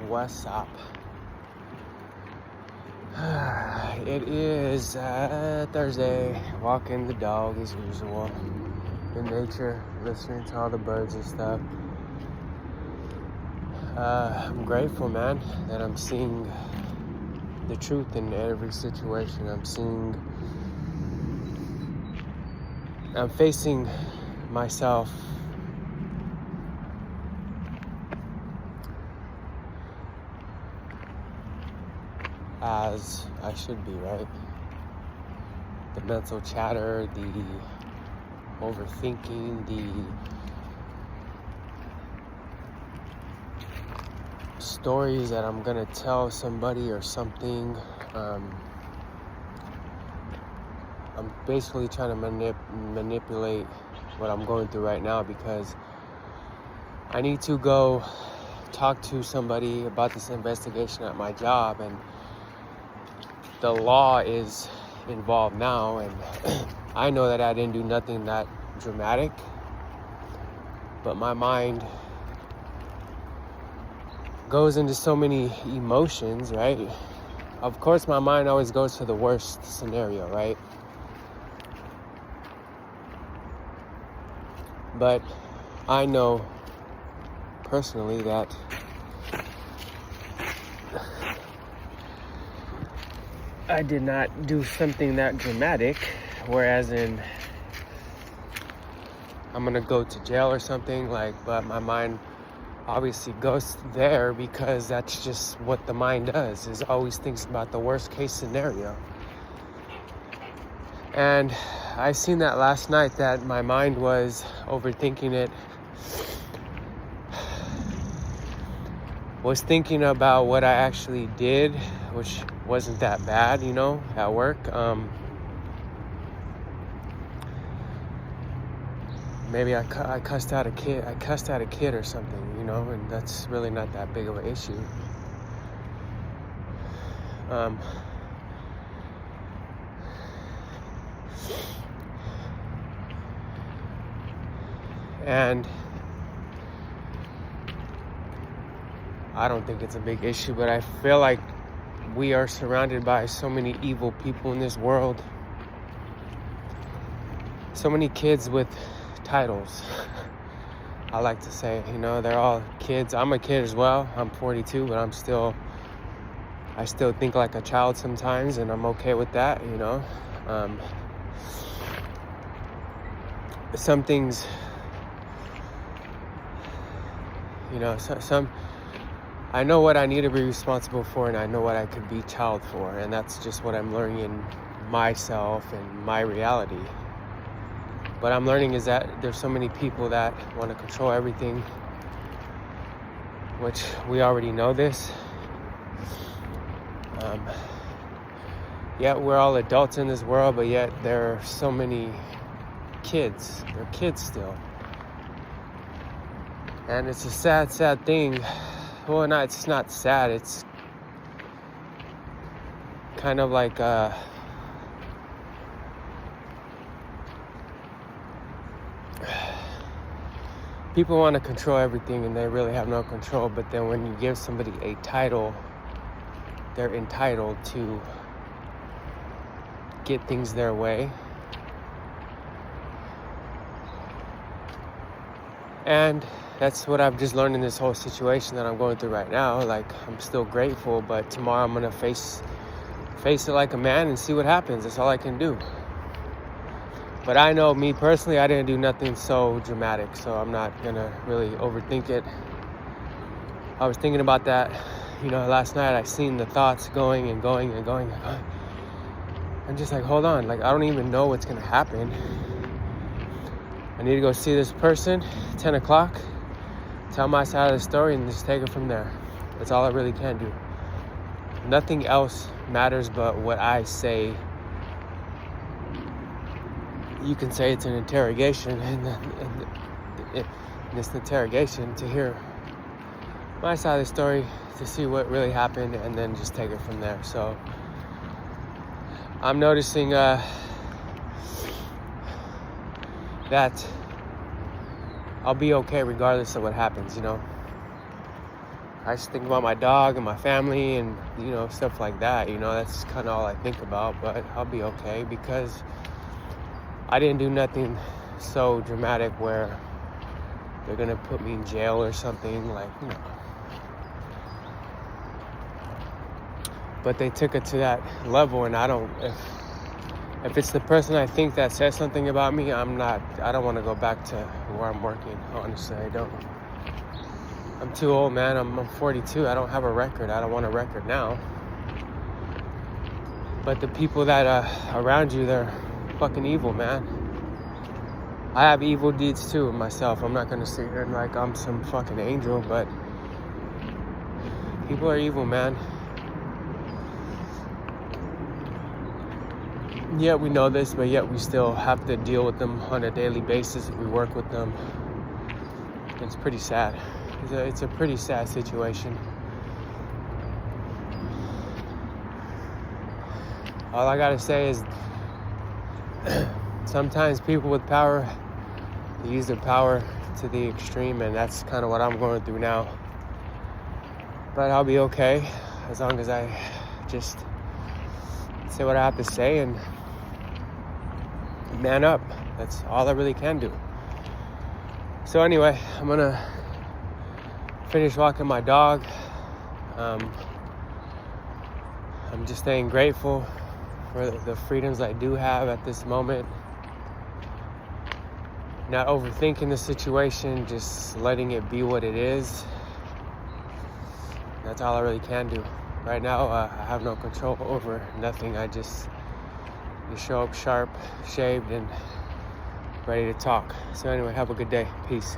What's up? It is Thursday, walking the dog as usual, in nature, listening to all the birds and stuff. I'm grateful, man, that I'm seeing the truth in every situation. I'm facing myself as I should be, right? The mental chatter, the overthinking, the stories that I'm gonna tell somebody or something. I'm basically trying to manipulate what I'm going through right now because I need to go talk to somebody about this investigation at my job, and the law is involved now, and I know that I didn't do nothing that dramatic, but my mind goes into so many emotions, right? Of course, my mind always goes to the worst scenario, right? But I know personally that I did not do something that dramatic, whereas in I'm gonna go to jail or something, but my mind obviously goes there because that's just what the mind does, is always thinks about the worst case scenario. And I seen that last night, that my mind was overthinking it, was thinking about what I actually did, which wasn't that bad, at work. Maybe I cussed out a kid. I cussed out a kid or something, and that's really not that big of an issue. And I don't think it's a big issue, but I feel like we are surrounded by so many evil people in this world. So many kids with titles. I like to say, they're all kids. I'm a kid as well. I'm 42, but I still think like a child sometimes, and I'm okay with that, Some things, I know what I need to be responsible for, and I know what I could be child for, and that's just what I'm learning in myself and my reality. What I'm learning is that there's so many people that want to control everything, which we already know this. Yet we're all adults in this world, but yet there are so many kids. They're kids still. And it's a sad, sad thing. Well, no, it's not sad. It's kind of like people want to control everything, and they really have no control. But then when you give somebody a title, they're entitled to get things their way. And that's what I've just learned in this whole situation that I'm going through right now. I'm still grateful, but tomorrow I'm gonna face it like a man and see what happens. That's all I can do. But I know, me personally, I didn't do nothing so dramatic, so I'm not gonna really overthink it. I was thinking about that, last night. I seen the thoughts going and going and going and going. I'm just like, hold on, I don't even know what's gonna happen. I need to go see this person, 10 o'clock, tell my side of the story, and just take it from there. That's all I really can do. Nothing else matters but what I say. You can say it's an interrogation, and this interrogation to hear my side of the story, to see what really happened, and then just take it from there. So I'm noticing that I'll be okay regardless of what happens, I just think about my dog and my family and, stuff like that. That's kind of all I think about. But I'll be okay because I didn't do nothing so dramatic where they're going to put me in jail or something. But they took it to that level, and if it's the person I think that says something about me, I don't want to go back to where I'm working. Honestly, I don't. I'm too old, man. I'm 42. I don't have a record. I don't want a record now. But the people that are around you, they're fucking evil, man. I have evil deeds too myself. I'm not going to sit here and like I'm some fucking angel, but people are evil, man. Yet we know this, but yet we still have to deal with them on a daily basis. We work with them. It's pretty sad. It's a pretty sad situation. All I gotta say is sometimes people with power, they use their power to the extreme, and that's kind of what I'm going through now. But I'll be okay as long as I just say what I have to say and man up. That's all I really can do. So anyway, I'm gonna finish walking my dog. I'm just staying grateful for the freedoms I do have at this moment. Not overthinking the situation, just letting it be what it is. That's all I really can do. Right now, I have no control over nothing. I just show up sharp, shaved, and ready to talk. So anyway, have a good day. Peace.